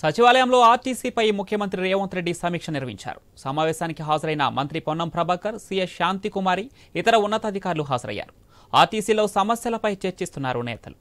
సచివాలయంలో ఆర్టీసీపై ముఖ్యమంత్రి రేవంత్ రెడ్డి సమీక్ష నిర్వహించారు. సమావేశానికి హాజరైన మంత్రి పొన్నం ప్రభాకర్, సీఎస్ శాంతికుమారి, ఇతర ఉన్నతాధికారులు హాజరయ్యారు. ఆర్టీసీలో సమస్యలపై చర్చిస్తున్నారు నేతలు.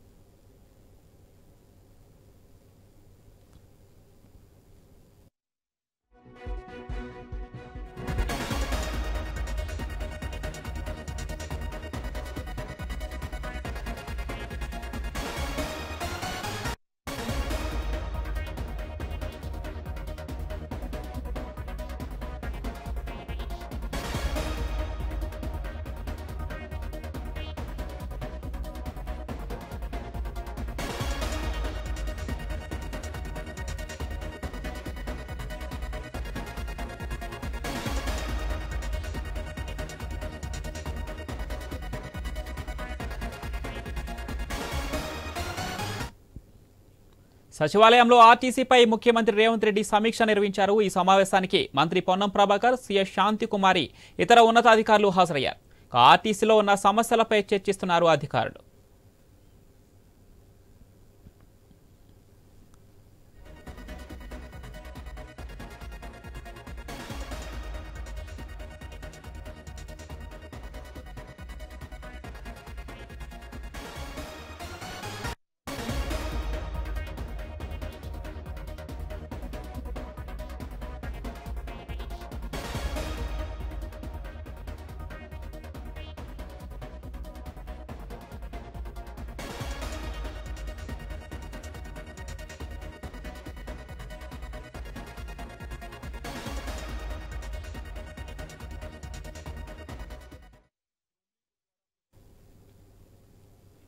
సచివాలయంలో ఆర్టీసీపై ముఖ్యమంత్రి రేవంత్ రెడ్డి సమీక్ష నిర్వహించారు. ఈ సమావేశానికి మంత్రి పొన్నం ప్రభాకర్, సీఎస్ శాంతికుమారి, ఇతర ఉన్నతాధికారులు హాజరయ్యారు. ఆర్టీసీలో ఉన్న సమస్యలపై చర్చిస్తున్నారు అధికారులు.